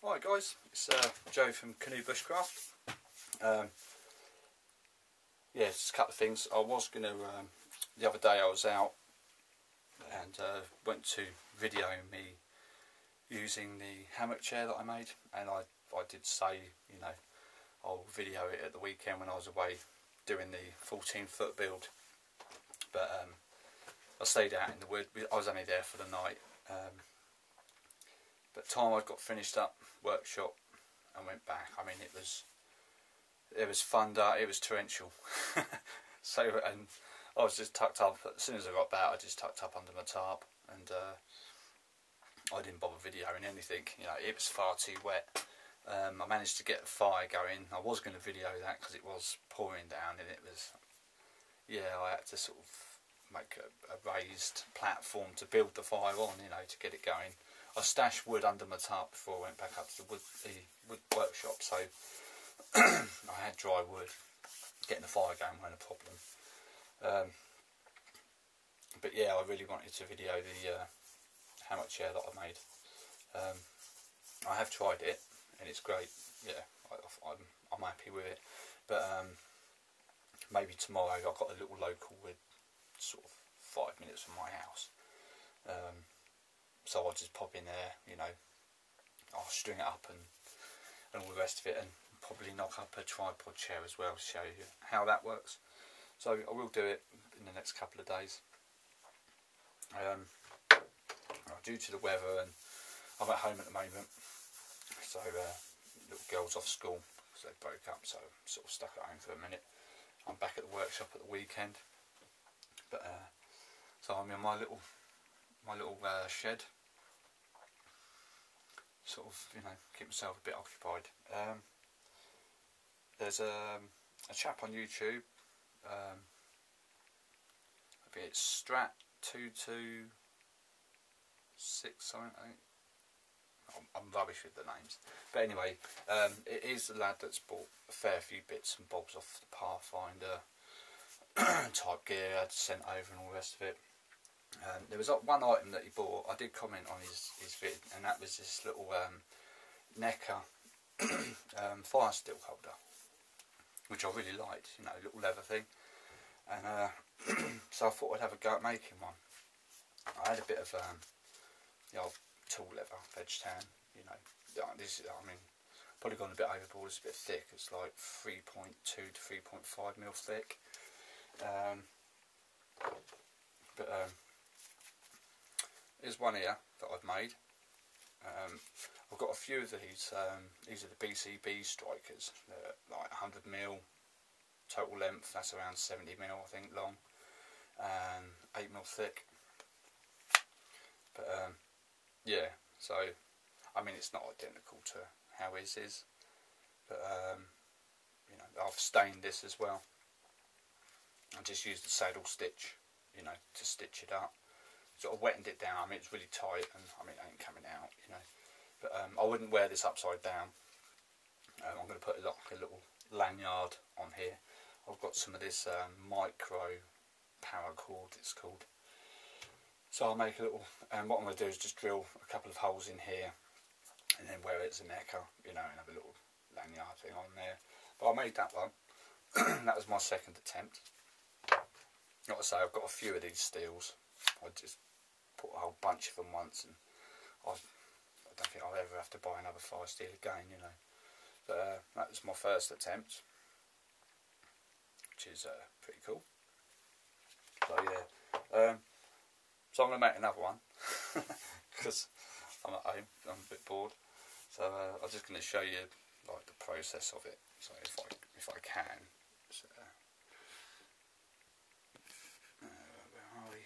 Hi guys, it's Joe from Canoe Bushcraft. Yeah, just a couple of things. I was going to, the other day I was out and went to video me using the hammock chair that I made, and I did say, you know, I'll video it at the weekend when I was away doing the 14-foot build, but I stayed out in the wood. I was only there for the night, but time I got finished up workshop and went back, I mean, it was thunder, it was torrential. So, and I was just tucked up. As soon as I got back, I just tucked up under my tarp, and I didn't bother videoing anything. You know, it was far too wet. I managed to get a fire going. I was going to video that because it was pouring down, and it was, yeah, I had to sort of make a raised platform to build the fire on, you know, to get it going. I stashed wood under my tarp before I went back up to the wood workshop, so I had dry wood. Getting the fire going wasn't a problem. But yeah, I really wanted to video the hammock chair that I made. I have tried it and it's great. Yeah, I'm happy with it. But maybe tomorrow. I've got a little local wood, sort of 5 minutes from my house. So I'll just pop in there, you know, I'll string it up and all the rest of it, and probably knock up a tripod chair as well to show you how that works. So I will do it in the next couple of days. Due to the weather, and I'm at home at the moment, so little girl's off school, so they broke up, so I'm sort of stuck at home for a minute. I'm back at the workshop at the weekend, but so I'm in my little shed, sort of, you know, keep myself a bit occupied. There's a chap on YouTube, I think it's Strat226 something, I think. I'm rubbish with the names, but anyway, it is the lad that's bought a fair few bits and bobs off the Pathfinder type gear, I had sent over and all the rest of it. There was one item that he bought. I did comment on his vid, and that was this little Necker fire still holder, which I really liked, you know, little leather thing. And so I thought I'd have a go at making one. I had a bit of the old tool leather, veg tan, you know. This, I mean, probably gone a bit overboard. It's a bit thick. It's like 3.2 to 3.5 mil thick. There's one here that I've made. I've got a few of these. These are the BCB strikers. They're like 100 mil total length. That's around 70 mil, I think, long, and 8 mil thick. But yeah. So I mean, it's not identical to how his is, but you know, I've stained this as well. I just used the saddle stitch, you know, to stitch it up. Sort of wetted it down. I mean, it's really tight, and I mean, it ain't coming out, you know. But I wouldn't wear this upside down. I'm going to put like a little lanyard on here. I've got some of this micro paracord, it's called. So I'll make a little, and what I'm going to do is just drill a couple of holes in here, and then wear it as a necker, you know, and have a little lanyard thing on there. But I made that one. That was my second attempt. Like I say, I've got a few of these steels. I just put a whole bunch of them once, and I don't think I'll ever have to buy another fire steel again, you know. But that was my first attempt, which is pretty cool. So yeah, so I'm going to make another one because I'm at home, I'm a bit bored. So I'm just going to show you like the process of it. So if I can. So, where are we?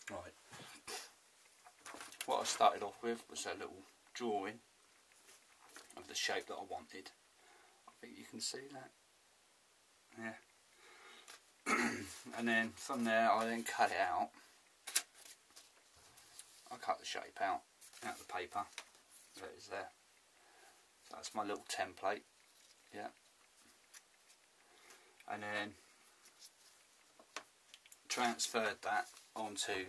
Right. What I started off with was a little drawing of the shape that I wanted. I think you can see that. Yeah. And then from there I then cut it out. I cut the shape out of the paper. There it is there. So that's my little template. Yeah. And then transferred that onto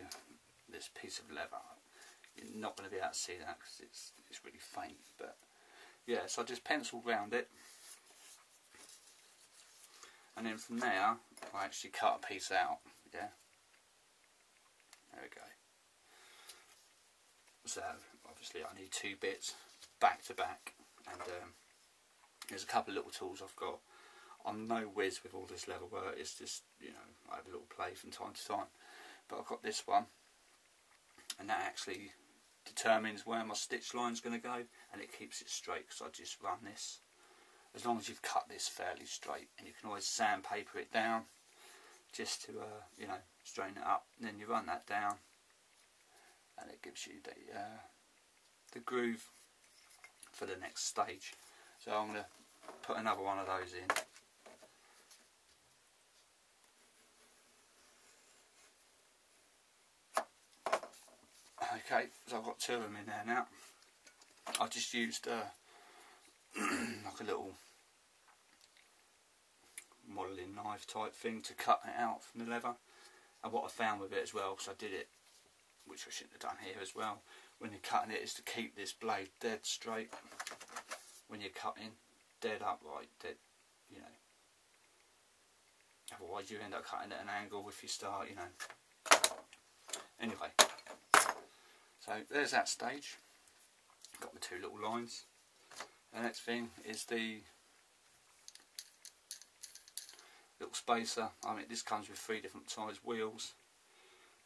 this piece of leather. You're not going to be able to see that because it's really faint, but yeah, so I just penciled round it, and then from there I actually cut a piece out. Yeah, there we go. So obviously I need 2 bits back to back, and there's a couple of little tools I've got. I'm no whiz with all this leather work, it's just, you know, I have a little play from time to time, but I've got this one, and that actually determines where my stitch line is going to go, and it keeps it straight because I just run this. As long as you've cut this fairly straight, and you can always sandpaper it down just to you know, straighten it up, and then you run that down, and it gives you the groove for the next stage. So I'm going to put another one of those in. Okay, so I've got 2 of them in there now. I just used like a little modelling knife type thing to cut it out from the leather. And what I found with it as well, because I did it, which I shouldn't have done here as well, when you're cutting it, is to keep this blade dead straight when you're cutting, dead upright, dead, you know. Otherwise you end up cutting at an angle if you start, you know. Anyway, so there's that stage. Got my 2 little lines. The next thing is the little spacer. I mean, this comes with 3 different size wheels.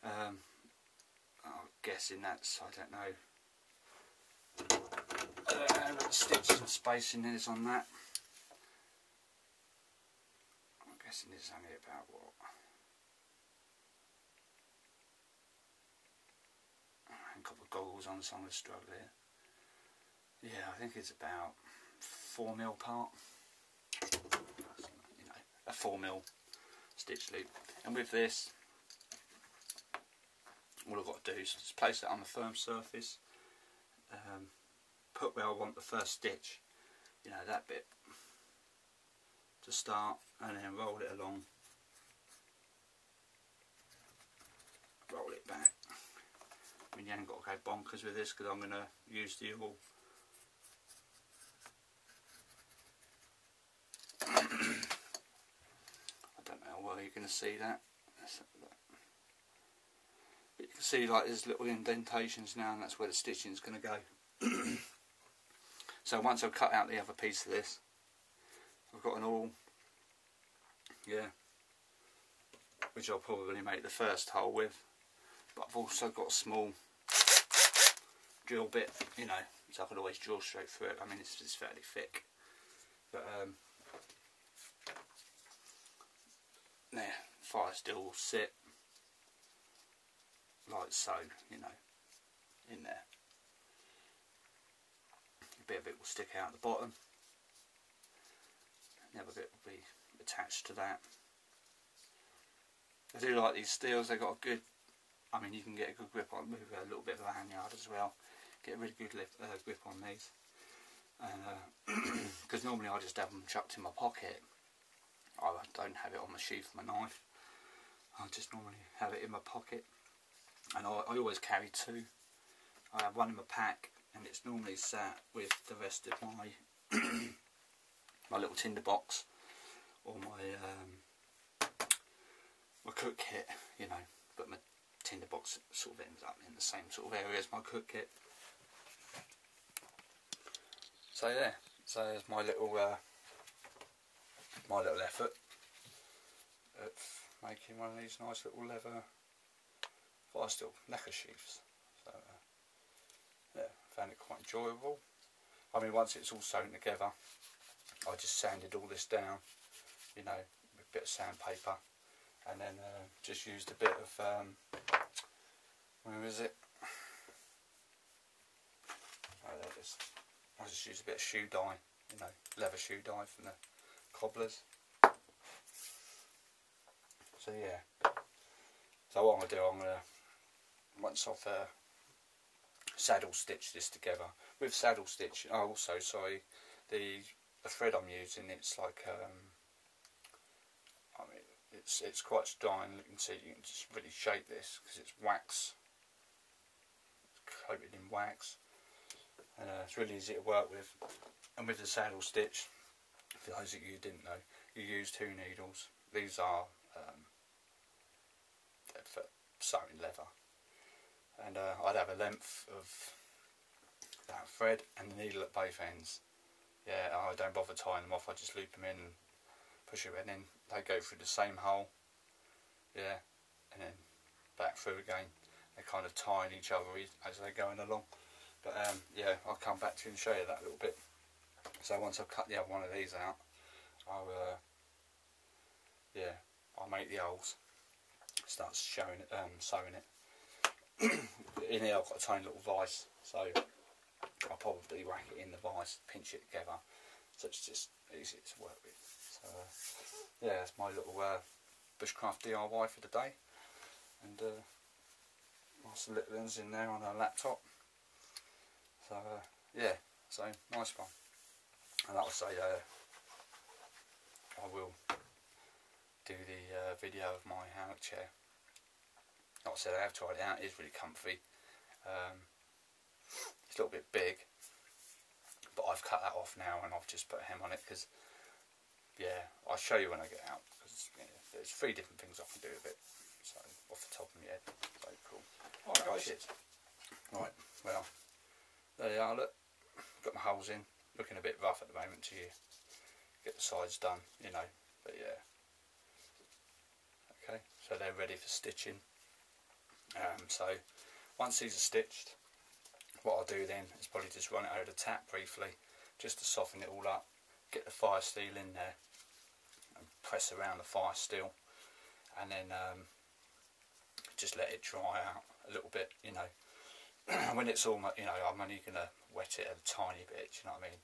I'm guessing that's, I don't know, what the stitches and spacing is on that. I'm guessing it's only about what? I haven't got the goggles on, so I'm going to struggle here. Yeah, I think it's about 4mm apart. You know, a 4mm stitch loop. And with this, all I've got to do is just place it on the firm surface, put where I want the first stitch, you know, that bit to start, and then roll it along, roll it back. I mean, you ain't got to go bonkers with this because I'm going to use the all. I don't know how well you're going to see that. But you can see like there's little indentations now, and that's where the stitching is going to go. So once I've cut out the other piece of this, I've got an awl, yeah, which I'll probably make the first hole with, but I've also got a small drill bit, you know, so I can always drill straight through it. I mean, it's fairly thick, but there, fire still will sit like so, you know, in there. A bit of it will stick out the bottom, the other bit will be attached to that. I do like these steels, they've got a good, I mean, you can get a good grip on, with a little bit of a lanyard as well, get a really good grip on these. Because normally I just have them chucked in my pocket. I don't have it on my sheath of my knife, I just normally have it in my pocket. And I always carry 2. I have one in my pack, and it's normally sat with the rest of my my little tinder box, or my cook kit, you know, but my tinder box sort of ends up in the same sort of area as my cook kit. So yeah, so there's my little effort at making one of these nice little leather fire steel necker sheaths. So yeah, found it quite enjoyable. I mean, once it's all sewn together, I just sanded all this down, you know, with a bit of sandpaper, and then just used a bit of where is it? Oh, there it is. I just used a bit of shoe dye, you know, leather shoe dye from the cobblers. So yeah. So what I'm gonna do, once I've saddle stitched this together with saddle stitch. Oh, also, sorry, the thread I'm using, it's like I mean, it's it's quite strong, and you can see you can just really shake this because it's wax, it's coated in wax, and it's really easy to work with. And with the saddle stitch, for those of you who didn't know, you use 2 needles. These are for sewing leather, and I'd have a length of that thread and the needle at both ends. Yeah, I don't bother tying them off, I just loop them in and push it in. They go through the same hole, yeah, and then back through again. They're kind of tying each other as they're going along. But yeah, I'll come back to you and show you that a little bit. So once I've cut the other one of these out, I'll make the holes, start sewing it. In here I've got a tiny little vise, so I'll probably whack it in the vise, pinch it together, so it's just easier to work with. So yeah, that's my little Bushcraft DIY for the day, and lots of little ones in there on our laptop. So yeah, so nice one. And like I say, I will do the video of my hammock chair. Like I said, I have tried it out. It is really comfy. It's a little bit big, but I've cut that off now and I've just put a hem on it because, yeah, I'll show you when I get out, because there's 3 different things I can do with it. So off the top of my head, so cool. Alright guys, right, well, there they are. Look, got my holes in. Looking a bit rough at the moment to you. Get the sides done, you know, but yeah. Okay, so they're ready for stitching. So once these are stitched, what I'll do then is probably just run it over the tap briefly, just to soften it all up, get the fire steel in there, and press around the fire steel, and then just let it dry out a little bit, you know. When it's almost, you know, I'm only going to wet it a tiny bit, you know what I mean.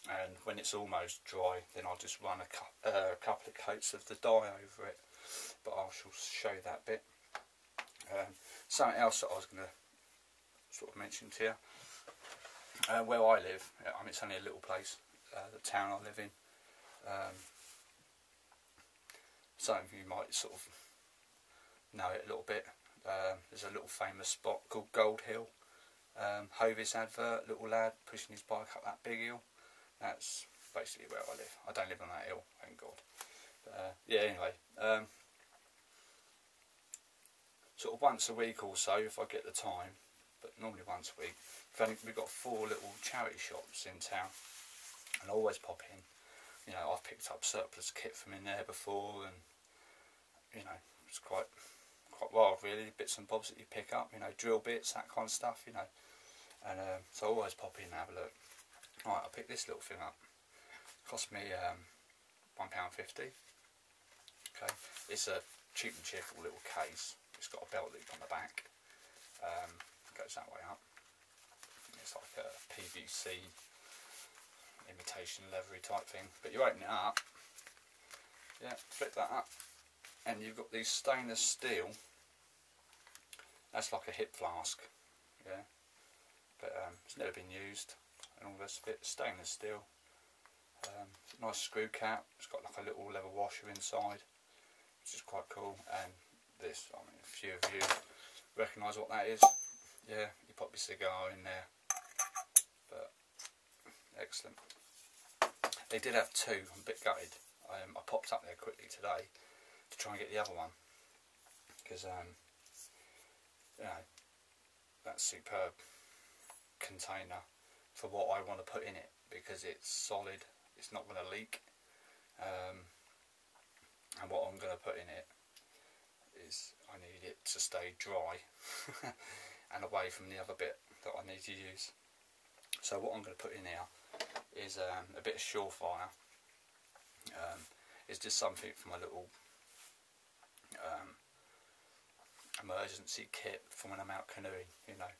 And when it's almost dry, then I'll just run a couple of coats of the dye over it, but I shall show you that bit. Something else that I was going to sort of mention to you, where I live, I mean, it's only a little place, the town I live in. Something you might sort of know it a little bit. There's a little famous spot called Gold Hill. Hovis advert, little lad pushing his bike up that big hill. That's basically where I live. I don't live on that hill, thank God. But, yeah, anyway, sort of once a week or so, if I get the time, but normally once a week, we've got 4 little charity shops in town, and I always pop in. You know, I've picked up surplus kit from in there before, and you know, it's quite wild really, bits and bobs that you pick up, you know, drill bits, that kind of stuff, you know. And so I always pop in and have a look. Right, I picked this little thing up. Cost me £1.50. Okay, it's a cheap and cheerful little case. It's got a belt loop on the back. Goes that way up. It's like a PVC imitation leathery type thing. But you open it up. Yeah, flip that up, and you've got these stainless steel. That's like a hip flask. Yeah, but it's never been used, and all this bit stainless steel. Nice screw cap. It's got like a little leather washer inside, which is quite cool. And this, I mean, a few of you recognise what that is. Yeah, you pop your cigar in there. But excellent. They did have 2. I'm a bit gutted. I popped up there quickly today to try and get the other one, because you know, that superb container for what I want to put in it, because it's solid, it's not going to leak, and what I'm going to put in it is, I need it to stay dry and away from the other bit that I need to use. So what I'm going to put in here is a bit of Surefire. It's just something for my little emergency kit for when I'm out canoeing, you know.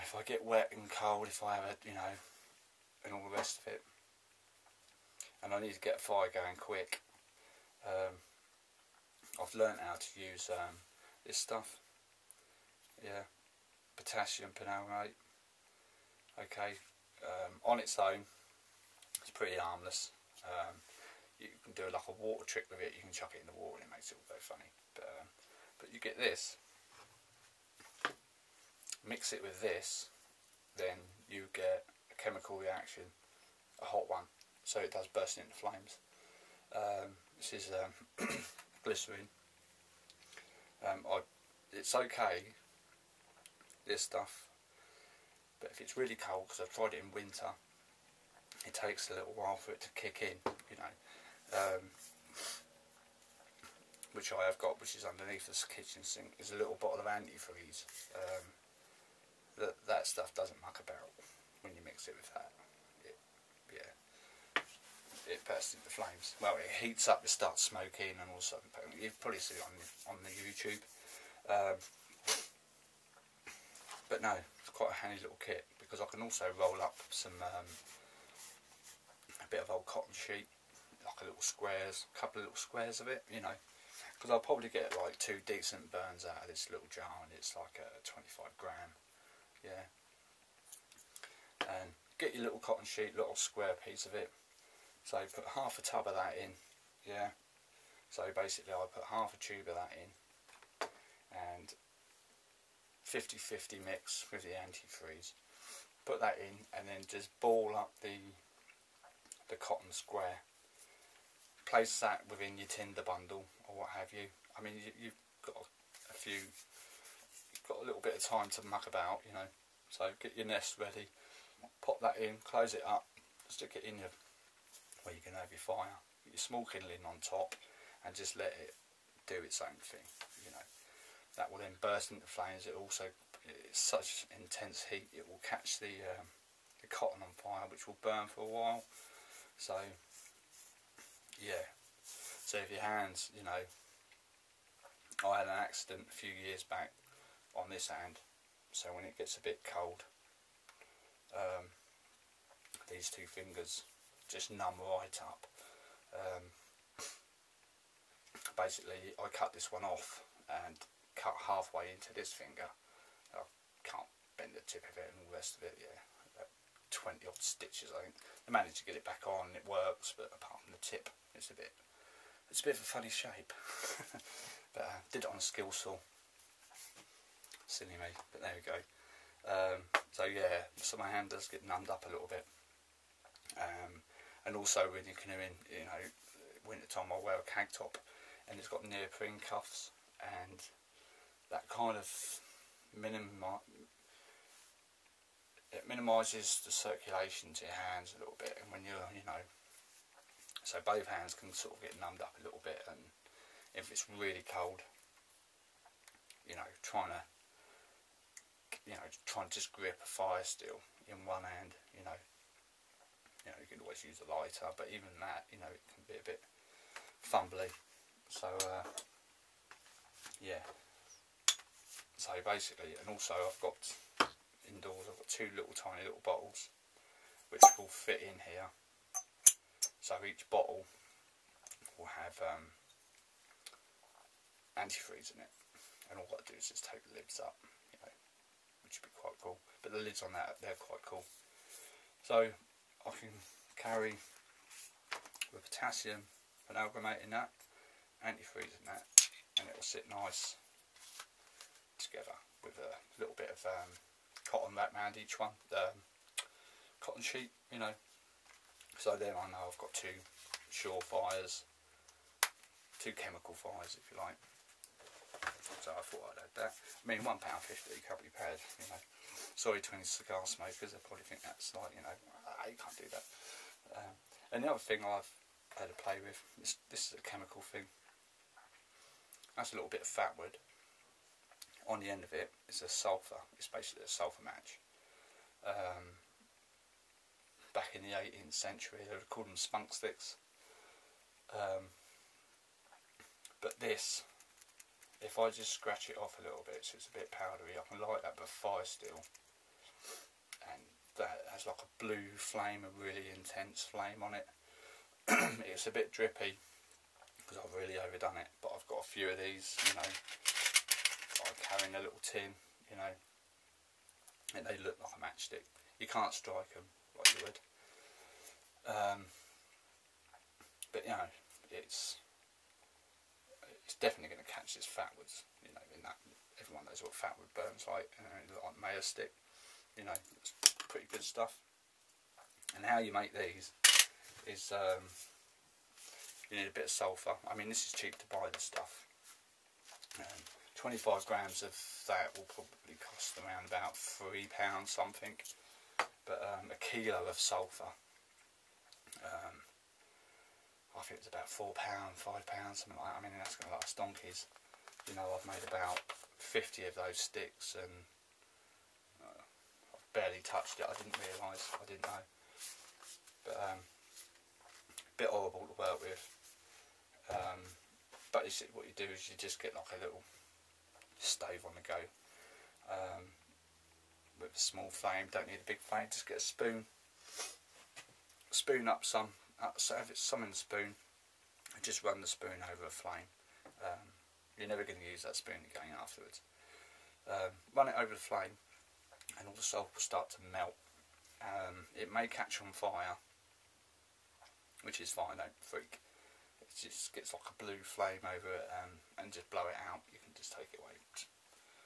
If I get wet and cold, if I have a, you know, and all the rest of it, and I need to get a fire going quick, I've learnt how to use this stuff. Yeah, potassium permanganate. Okay, on its own, it's pretty harmless. you can do like a water trick with it. You can chuck it in the water and it makes it all very funny. But you get this, mix it with this, then you get a chemical reaction, a hot one, so it does burst into flames. This is glycerine. It's okay, this stuff, but if it's really cold, because I've tried it in winter, it takes a little while for it to kick in, you know. Which I have got, which is underneath this kitchen sink, is a little bottle of antifreeze. That stuff doesn't muck about when you mix it with that. It bursts into flames. Well, it heats up, it starts smoking, and all of a sudden, you've probably seen it on the YouTube. But no, it's quite a handy little kit, because I can also roll up some a bit of old cotton sheet, like a couple of little squares of it, you know. Because I'll probably get like 2 decent burns out of this little jar, and it's like a 25 gram, yeah. And get your little cotton sheet, little square piece of it. So put half a tub of that in, yeah. So basically I put half a tube of that in, and 50-50 mix with the antifreeze. Put that in, and then just ball up the cotton square. Place that within your tinder bundle or what have you. I mean, you've got you've got a little bit of time to muck about, you know. So get your nest ready, pop that in, close it up, stick it in where you can have your fire. Get your small kindling on top, and just let it do its own thing, you know. That will then burst into flames. It's such intense heat, it will catch the cotton on fire, which will burn for a while. So yeah, so if your hands, you know, I had an accident a few years back on this hand, so when it gets a bit cold, these 2 fingers just numb right up. Basically I cut this one off and cut halfway into this finger. I can't bend the tip of it and all the rest of it, yeah. 20 odd stitches, I think. I managed to get it back on, it works, but apart from the tip, it's a bit of a funny shape. But did it on a skill saw. Silly me, but there we go. So yeah, so my hand does get numbed up a little bit. And also when you're canoeing, you know, winter time I wear a cag top, and it's got neoprene cuffs, and that kind of minimises the circulation to your hands a little bit, and when you're, you know, so both hands can sort of get numbed up a little bit. And if it's really cold, you know, trying to just grip a fire steel in one hand, you know, you can always use a lighter, but even that, you know, it can be a bit fumbly. So yeah, so basically, and also I've got indoors, I've got 2 tiny little bottles which will fit in here. So each bottle will have antifreeze in it, and all I do is just take the lids up, you know, which would be quite cool. But the lids on that, they're quite cool. So I can carry with potassium and amalgamate in that, antifreeze in that, and it will sit nice together with a little bit of cotton wrap around each one, cotton sheet, you know. So then I know I've got 2 surefires, 2 chemical fires if you like. So I thought I'd add that. I mean, £1.50 can't be bad, you know. Sorry to any cigar smokers, they probably think that's like, you know, you can't do that. And the other thing I've had to play with, this is a chemical thing. That's a little bit of fat wood. On the end of it is a sulphur. It's basically a sulphur match. Back in the 18th century, they would call them spunk sticks. But this, if I just scratch it off a little bit so it's a bit powdery, I can light that with fire steel, and that has like a blue flame, a really intense flame on it. It's a bit drippy because I've really overdone it, but I've got a few of these, you know, I carry in a little tin, you know, and they look like a matchstick. You can't strike them like you would, but you know, it's definitely going to catch this fatwoods. You know, in that everyone knows what fatwood burns like. Like mayor stick. You know, it's pretty good stuff. And how you make these is you need a bit of sulphur. I mean, this is cheap to buy this stuff. 25 grams of that will probably cost around about £3 something. But a kilo of sulphur, I think it's about £4, £5, something like that. I mean, that's going to last donkeys. You know, I've made about 50 of those sticks, and I've barely touched it. I didn't realise, I didn't know. But a bit horrible to work with. But what you do is you just get like a little stove on the go. With a small flame, don't need a big flame, just get a spoon up some, so if it's some in the spoon, and just run the spoon over a flame. You're never going to use that spoon again afterwards. Run it over the flame and all the salt will start to melt. It may catch on fire, which is fine, don't freak. It just gets like a blue flame over it, and just blow it out. You can just take it away, just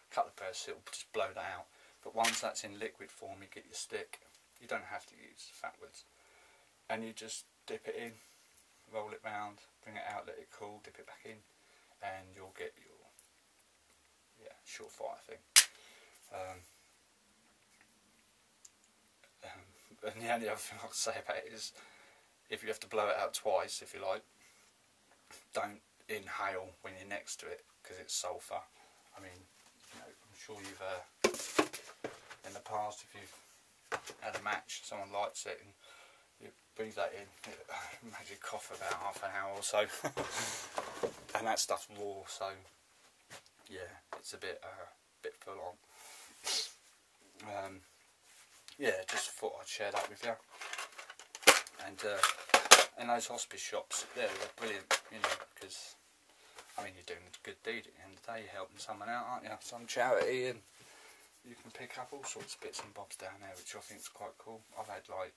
cut the press, it'll just blow that out. But once that's in liquid form, you get your stick. You don't have to use fatwoods, and you just dip it in, roll it round, bring it out, let it cool, dip it back in, and you'll get your surefire thing. And the only other thing I'll say about it is, if you have to blow it out twice, if you like, don't inhale when you're next to it, because it's sulphur. I mean, you know, I'm sure you've in the past, if you've had a match, someone lights it and you breathe that in, it makes you cough for about half an hour or so. And that stuff's raw, so yeah, it's a bit full on. Yeah, just thought I'd share that with you. And those hospice shops, they're brilliant, you know, because I mean, you're doing a good deed at the end of the day. You're helping someone out, aren't you? Some charity, and you can pick up all sorts of bits and bobs down there, which I think is quite cool. I've had like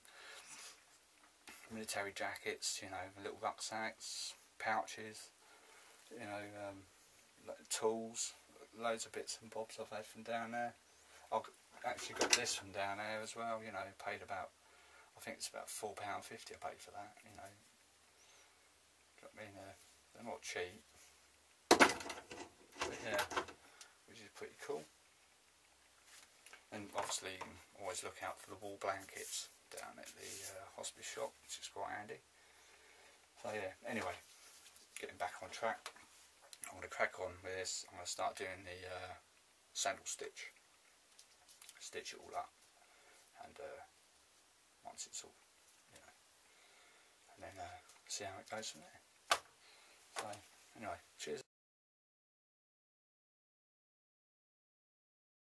military jackets, you know, little rucksacks, pouches, you know, tools, loads of bits and bobs I've had from down there. I've actually got this from down there as well, you know, paid about, I think it's about £4.50 I paid for that, you know. I mean, they're not cheap, but yeah, which is pretty cool. And obviously you can always look out for the wool blankets down at the hospice shop, which is quite handy. So yeah, anyway, getting back on track, I'm going to crack on with this. I'm going to start doing the sandal stitch. Stitch it all up, and once it's all, you know, and then see how it goes from there. So anyway, cheers.